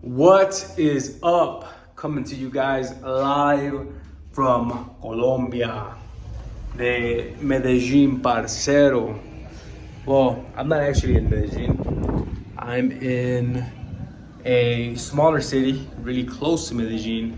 What is up? Coming to you guys live from Colombia, de Medellin, parcero. Well, I'm not actually in Medellin. I'm in a smaller city, really close to Medellin,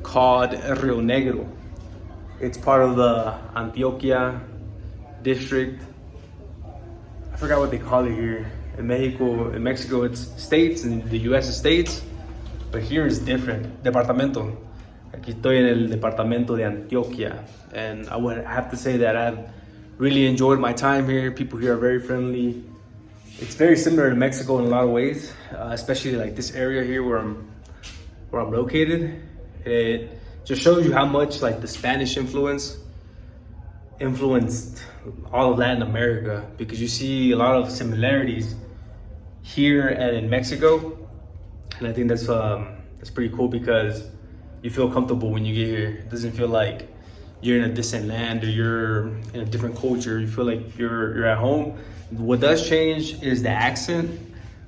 called Rio Negro. It's part of the Antioquia district. I forgot what they call it here. In Mexico, it's states, and the US is states, but here is different. Departamento. Aquí estoy en el departamento de Antioquia, and I would have to say that I've really enjoyed my time here. People here are very friendly. It's very similar to Mexico in a lot of ways, especially like this area here where I'm located. It just shows you how much like the Spanish influenced all of Latin America, because you see a lot of similarities here and in Mexico, and I think that's pretty cool because you feel comfortable when you get here. It doesn't feel like you're in a distant land or you're in a different culture. You feel like you're at home. What does change is the accent.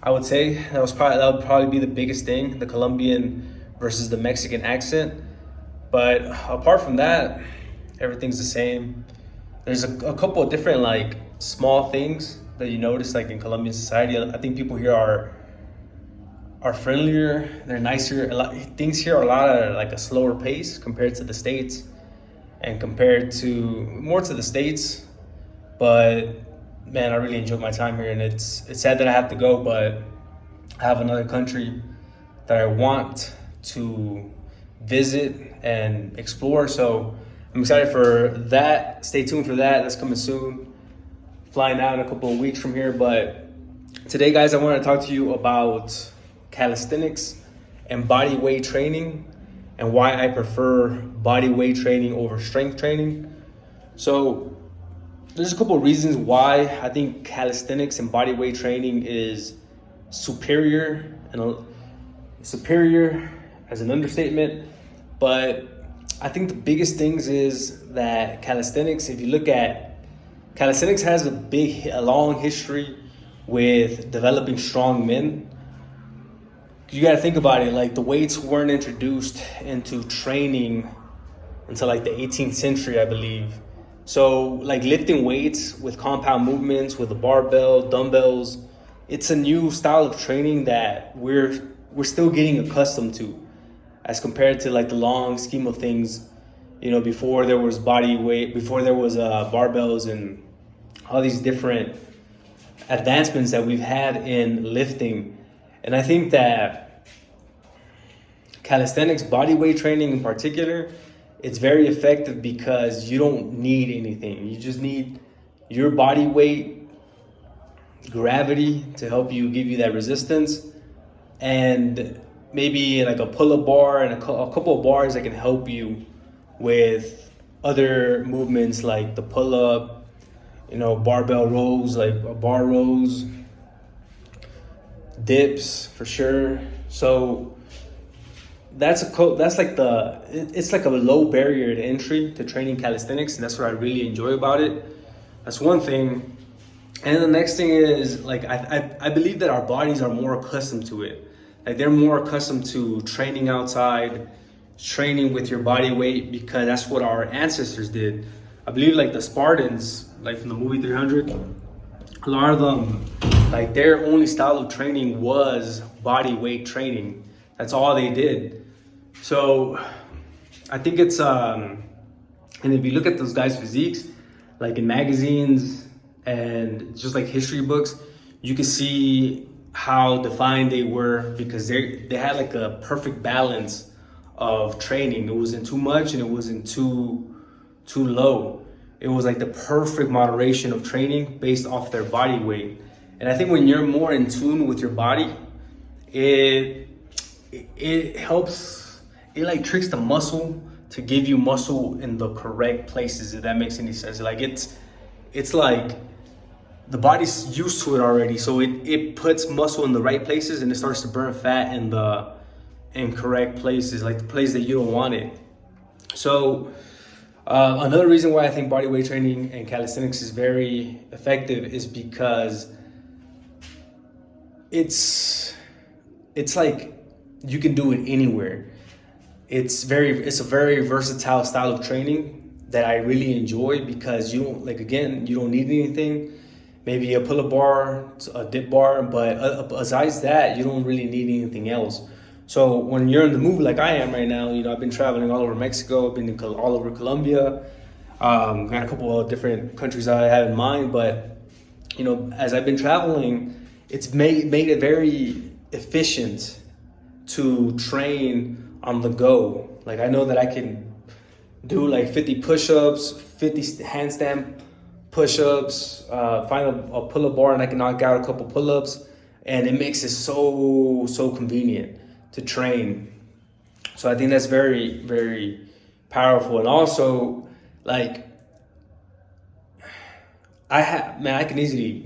I would say that would probably be the biggest thing, the Colombian versus the Mexican accent. But apart from that, everything's the same. There's a couple of different like small things that you notice like in Colombian society. I think people here are friendlier, they're nicer. Things here are a lot of like a slower pace compared to the States and compared to more to the States. But man, I really enjoyed my time here, and it's sad that I have to go, but I have another country that I want to visit and explore. So I'm excited for that. Stay tuned for that. That's coming soon. Flying out in a couple of weeks from here. But today, guys, I want to talk to you about calisthenics and body weight training and why I prefer body weight training over strength training. So there's a couple of reasons why I think calisthenics and body weight training is superior, and superior as an understatement. But I think the biggest things is that calisthenics, if you look at calisthenics, has a long history with developing strong men. You got to think about it, like the weights weren't introduced into training until like the 18th century, I believe. So like lifting weights with compound movements, with a barbell, dumbbells, it's a new style of training that we're still getting accustomed to, as compared to like the long scheme of things, you know, before there was body weight, before there was barbells and all these different advancements that we've had in lifting. And I think that calisthenics, body weight training in particular, it's very effective because you don't need anything. You just need your body weight, gravity to help you, give you that resistance, and maybe like a pull-up bar and a couple of bars that can help you with other movements like the pull-up, you know, barbell rows, like bar rows, dips for sure. So it's like a low barrier to entry to training calisthenics, and that's what I really enjoy about it. That's one thing. And the next thing is like I believe that our bodies are more accustomed to it. Like they're more accustomed to training outside, training with your body weight, because that's what our ancestors did. I believe like the Spartans, like from the movie 300, a lot of them, like their only style of training was body weight training. That's all they did. So I think it's, and if you look at those guys' physiques, like in magazines and just like history books, you can see how defined they were, because they had like a perfect balance of training. It wasn't too much and it wasn't too low. It was like the perfect moderation of training based off their body weight. And I think when you're more in tune with your body, it helps, it like tricks the muscle to give you muscle in the correct places, if that makes any sense. Like it's like the body's used to it already, so it puts muscle in the right places, and it starts to burn fat in the incorrect places, like the place that you don't want it. So another reason why I think body weight training and calisthenics is very effective is because it's like you can do it anywhere. It's a very versatile style of training that I really enjoy, because you don't, like, again, you don't need anything. Maybe a pull-up bar, a dip bar, but besides that, you don't really need anything else. So when you're in the mood like I am right now, I've been traveling all over Mexico, I've been all over Colombia, got a couple of different countries I have in mind, but as I've been traveling, it's made it very efficient to train on the go. Like, I know that I can do like 50 push-ups, 50 handstand push-ups, find a pull-up bar and I can knock out a couple pull-ups, and it makes it so convenient to train. So I think that's very, very powerful. And also, like, I can easily,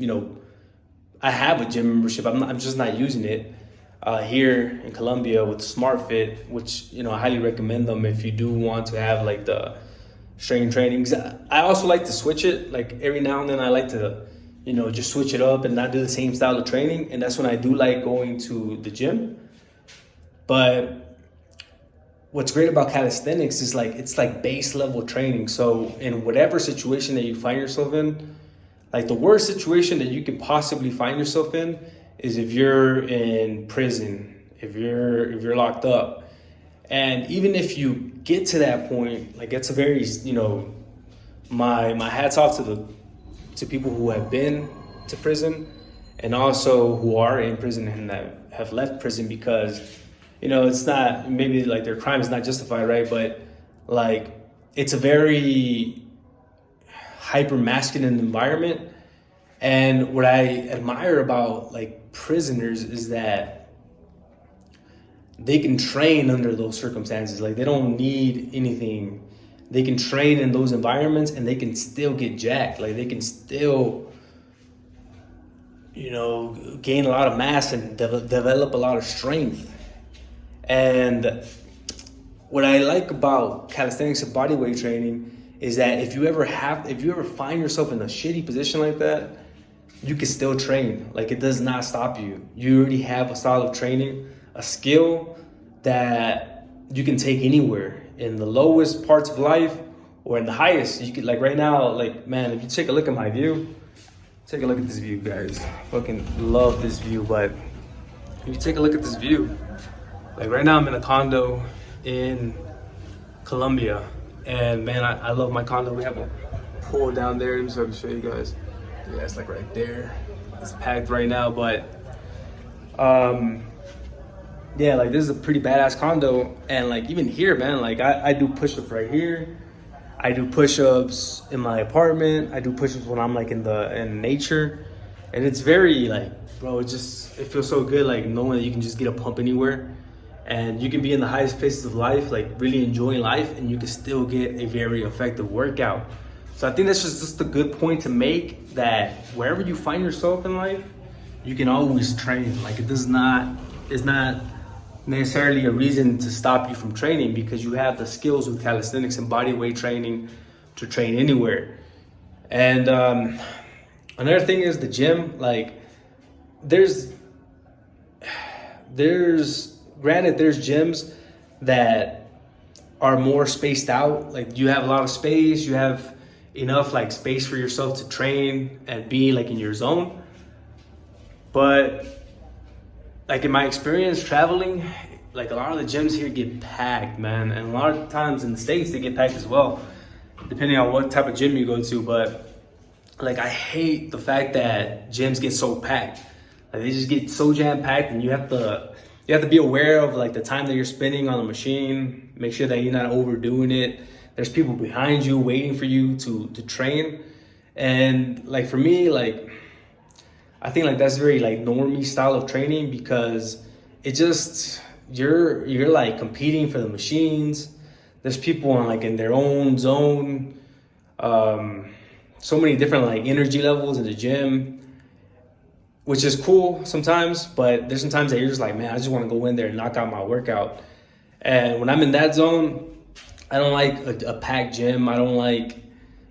I have a gym membership. I'm just not using it here in Colombia with SmartFit, which, I highly recommend them if you do want to have like the strength training. I also like to switch it. Like, every now and then I like to, just switch it up and not do the same style of training. And that's when I do like going to the gym. But what's great about calisthenics is like, it's like base level training. So in whatever situation that you find yourself in, like the worst situation that you could possibly find yourself in is if you're in prison, if you're locked up. And even if you get to that point, like, it's a very, my hats off to people who have been to prison and also who are in prison and that have left prison, because it's not, maybe like their crime is not justified, right? But like, it's a very hyper masculine environment. And what I admire about like prisoners is that they can train under those circumstances. Like, they don't need anything. They can train in those environments and they can still get jacked. Like, they can still, gain a lot of mass and develop a lot of strength. And what I like about calisthenics and body weight training is that if you ever find yourself in a shitty position like that, you can still train. Like, it does not stop you. You already have a style of training, a skill that you can take anywhere, in the lowest parts of life or in the highest. You could, like, right now, like, man, if you take a look at my view, take a look at this view, guys. I fucking love this view. But if you take a look at this view, like, right now I'm in a condo in Colombia, and man, I love my condo. We have a pool down there. Let me see if I can show you guys. Yeah, it's like right there. It's packed right now, but yeah, like, this is a pretty badass condo. And like, even here, man, like, I do push-ups right here. I do push-ups in my apartment. I do push-ups when I'm like in nature. And it's very like, bro, it feels so good, like, knowing that you can just get a pump anywhere. And you can be in the highest places of life, like really enjoying life, and you can still get a very effective workout. So I think that's just a good point to make, that wherever you find yourself in life, you can always train. Like, it's not necessarily a reason to stop you from training, because you have the skills with calisthenics and body weight training to train anywhere. And another thing is the gym. Like, there's gyms that are more spaced out. Like, you have a lot of space, you have enough like space for yourself to train and be like in your zone. But like, in my experience traveling, like, a lot of the gyms here get packed, man. And a lot of times in the States, they get packed as well, depending on what type of gym you go to. But like, I hate the fact that gyms get so packed. Like, they just get so jam packed, and you have to be aware of like the time that you're spending on the machine. Make sure that you're not overdoing it. There's people behind you waiting for you to train. And like, for me, like, I think like that's very like normie style of training, because it just, you're like competing for the machines. There's people in their own zone. So many different like energy levels in the gym, which is cool sometimes, but there's some times that you're just like, man, I just want to go in there and knock out my workout. And when I'm in that zone, I don't like a packed gym. I don't like,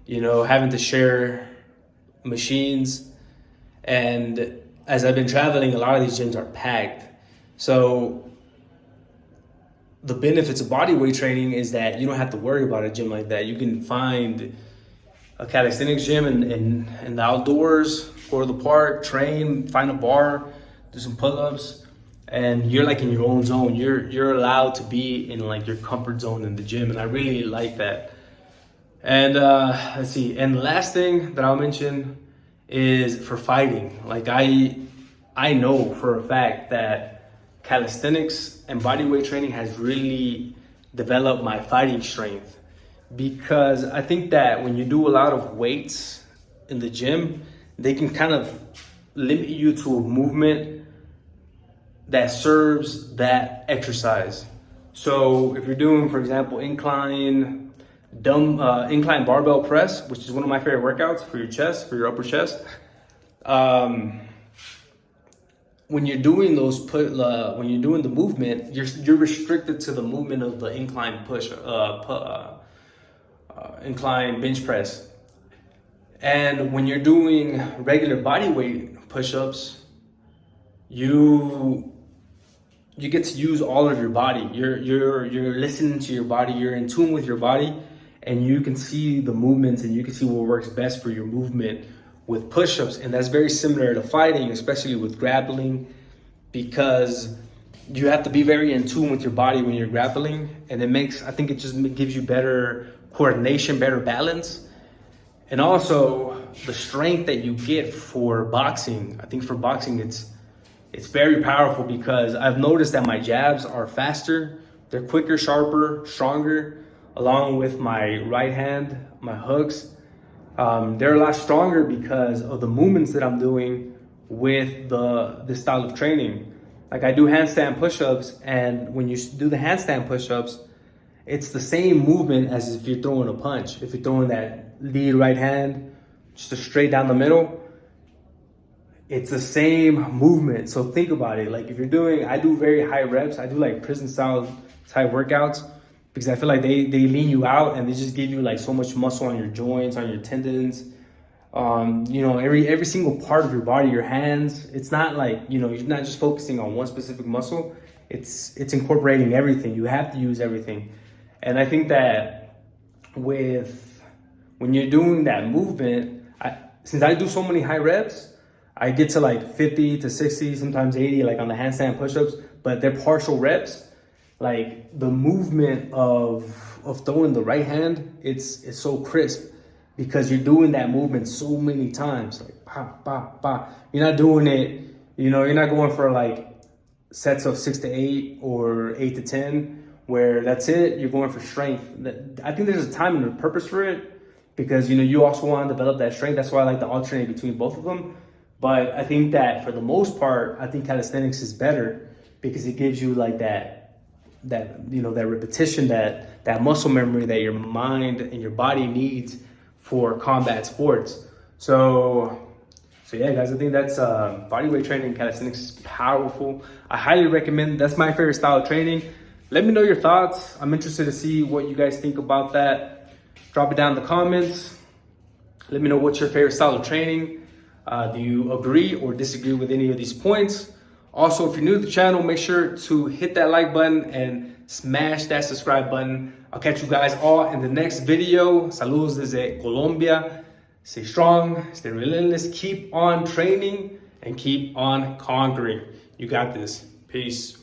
having to share machines. And as I've been traveling, a lot of these gyms are packed. So the benefits of body weight training is that you don't have to worry about a gym like that. You can find a calisthenics gym in the outdoors, go to the park, train, find a bar, do some pull-ups, and you're like in your own zone. You're allowed to be in like your comfort zone in the gym, and I really like that. And let's see. And the last thing that I'll mention is for fighting. Like I know for a fact that calisthenics and body weight training has really developed my fighting strength, because I think that when you do a lot of weights in the gym, they can kind of limit you to a movement that serves that exercise. So if you're doing, for example, incline barbell press, which is one of my favorite workouts for your chest, for your upper chest. When you're doing when you're doing the movement, you're restricted to the movement of the incline incline bench press. And when you're doing regular body weight push-ups, you get to use all of your body. You're listening to your body, you're in tune with your body, and you can see the movements and you can see what works best for your movement with push-ups. And that's very similar to fighting, especially with grappling, because you have to be very in tune with your body when you're grappling, and I think it just gives you better coordination, better balance. And also the strength that you get for boxing. I think for boxing it's very powerful, because I've noticed that my jabs are faster, they're quicker, sharper, stronger, along with my right hand, my hooks. They're a lot stronger because of the movements that I'm doing with this style of training. Like I do handstand push-ups, and when you do the handstand push-ups, it's the same movement as if you're throwing a punch. If you're throwing that lead right hand, just straight down the middle, it's the same movement. So think about it. Like if I do very high reps, I do like prison style type workouts, because I feel like they lean you out and they just give you like so much muscle on your joints, on your tendons, every single part of your body, your hands. It's not like, you're not just focusing on one specific muscle. It's incorporating everything. You have to use everything. And I think that when you're doing that movement, since I do so many high reps, I get to like 50 to 60, sometimes 80, like on the handstand push-ups, but they're partial reps. Like the movement of throwing the right hand, it's so crisp, because you're doing that movement so many times, like pa, pa, pa. You're not doing it, you're not going for like sets of 6 to 8 or 8 to 10, where that's it, you're going for strength. I think there's a time and a purpose for it, because you also want to develop that strength. That's why I like to alternate between both of them. But I think that for the most part, I think calisthenics is better, because it gives you like that repetition, that muscle memory that your mind and your body needs for combat sports. So yeah, guys, I think that's bodyweight training. Calisthenics is powerful. I highly recommend. That's my favorite style of training. Let me know your thoughts. I'm interested to see what you guys think about that. Drop it down in the comments. Let me know what's your favorite style of training. Do you agree or disagree with any of these points? Also, if you're new to the channel, make sure to hit that like button and smash that subscribe button. I'll catch you guys all in the next video. Saludos desde Colombia. Stay strong, stay relentless, keep on training, and keep on conquering. You got this. Peace.